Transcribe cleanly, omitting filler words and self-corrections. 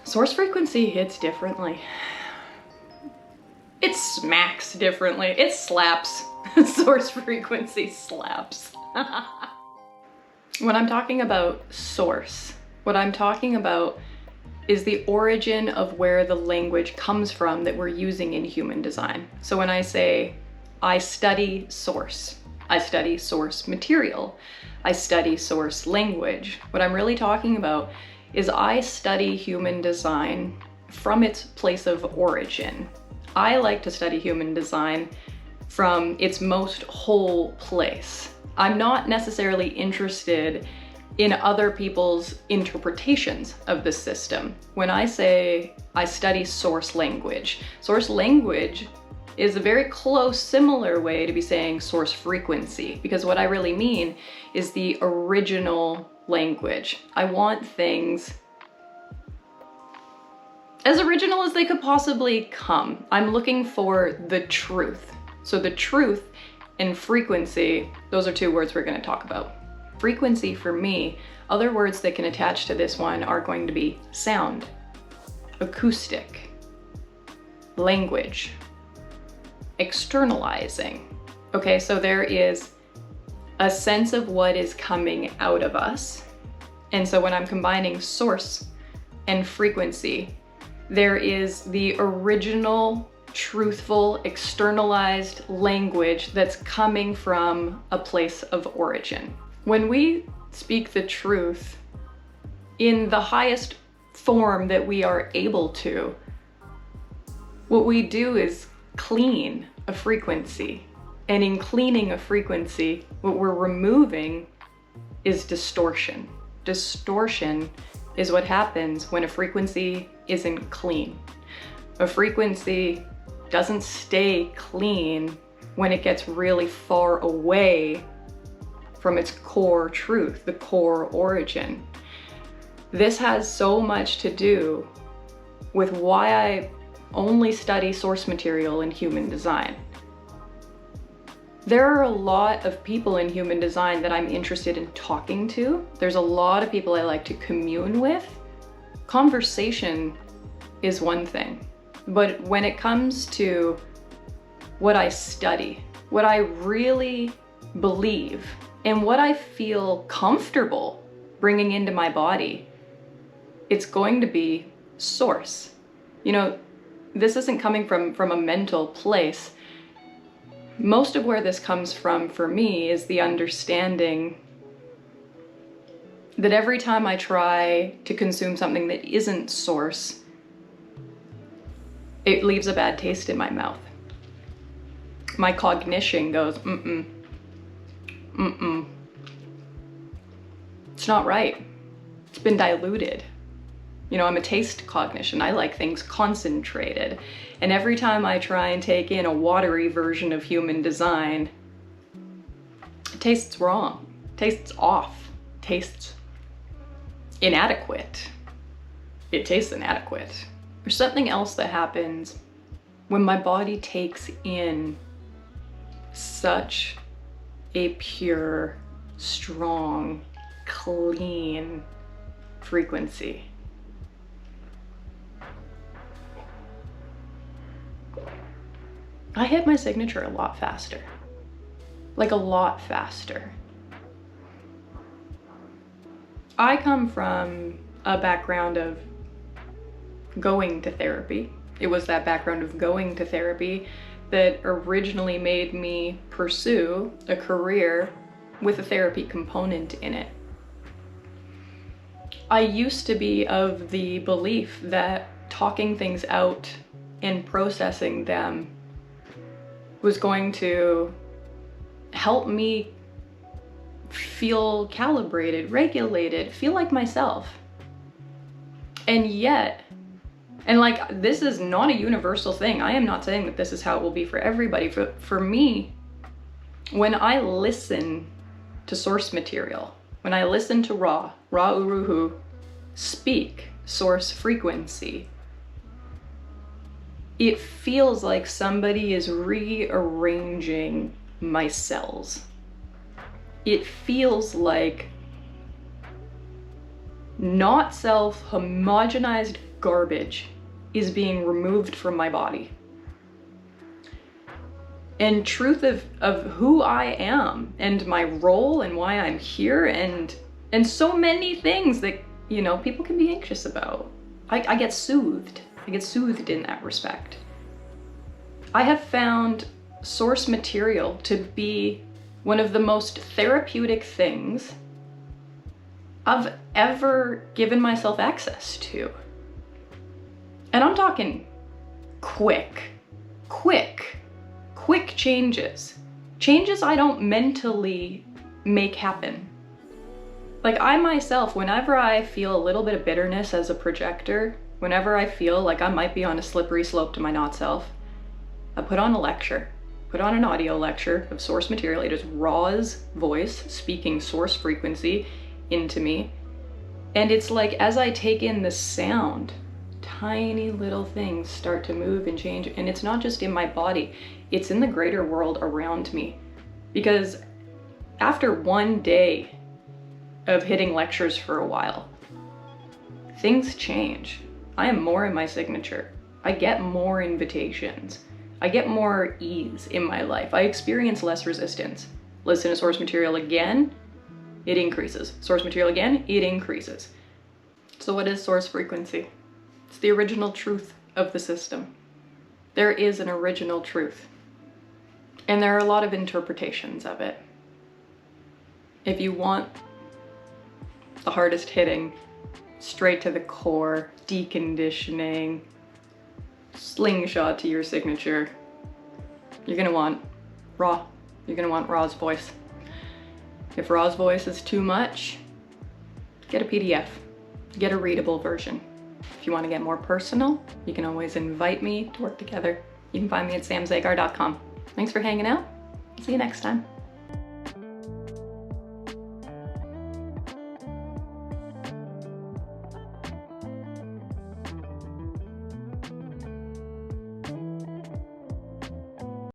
Source frequency hits differently. It smacks differently. It slaps. Source frequency slaps. When I'm talking about source, what I'm talking about is the origin of where the language comes from that we're using in human design. So when I say, I study source material, I study source language, what I'm really talking about is I study human design from its place of origin. I like to study human design from its most whole place. I'm not necessarily interested in other people's interpretations of the system. When I say I study source language is a very close, similar way to be saying source frequency, because what I really mean is the original language. I want things as original as they could possibly come. I'm looking for the truth. So the truth and frequency, those are two words we're going to talk about. Frequency for me, other words that can attach to this one are going to be sound, acoustic, language, externalizing. Okay, so there is a sense of what is coming out of us. And so when I'm combining source and frequency, there is the original, truthful, externalized language that's coming from a place of origin. When we speak the truth in the highest form that we are able to, what we do is clean a frequency. And in cleaning a frequency, what we're removing is distortion. Distortion is what happens when a frequency isn't clean. A frequency doesn't stay clean when it gets really far away from its core truth, the core origin. This has so much to do with why I only study source material in human design. There are a lot of people in human design that I'm interested in talking to. There's a lot of people I like to commune with. Conversation is one thing, but when it comes to what I study, what I really believe, and what I feel comfortable bringing into my body, it's going to be source. You know, this isn't coming from a mental place. Most of where this comes from for me is the understanding that every time I try to consume something that isn't source, it leaves a bad taste in my mouth. My cognition goes, it's not right. It's been diluted. You know, I'm a taste cognition. I like things concentrated. And every time I try and take in a watery version of human design, it tastes wrong, tastes off, tastes inadequate. It tastes inadequate. There's something else that happens when my body takes in such a pure, strong, clean frequency. I hit my signature a lot faster. Like a lot faster. I come from a background of going to therapy. It was that background of going to therapy that originally made me pursue a career with a therapy component in it. I used to be of the belief that talking things out and processing them was going to help me feel calibrated, regulated, feel like myself. And yet, and like, this is not a universal thing. I am not saying that this is how it will be for everybody. For me, when I listen to source material, when I listen to Ra Uruhu speak source frequency, it feels like somebody is rearranging my cells. It feels like not self-homogenized garbage is being removed from my body. And truth of who I am and my role and why I'm here and so many things that, you know, people can be anxious about. I get soothed. I get soothed in that respect. I have found source material to be one of the most therapeutic things I've ever given myself access to. And I'm talking quick changes. Changes I don't mentally make happen. Like I myself, whenever I feel a little bit of bitterness as a projector, whenever I feel like I might be on a slippery slope to my not self, I put on a lecture, put on an audio lecture of source material. It is Ra's voice speaking source frequency into me. And it's like as I take in the sound, tiny little things start to move and change. And it's not just in my body, it's in the greater world around me. Because after one day of hitting lectures for a while, things change. I am more in my signature. I get more invitations. I get more ease in my life. I experience less resistance. Listen to source material again, it increases. Source material again, it increases. So what is source frequency? It's the original truth of the system. There is an original truth. And there are a lot of interpretations of it. If you want the hardest hitting, straight to the core, deconditioning, slingshot to your signature, you're gonna want Ra. You're gonna want Ra's voice. If Ra's voice is too much, get a PDF. Get a readable version. If you want to get more personal, you can always invite me to work together. You can find me at samzagar.com. Thanks for hanging out. See you next time.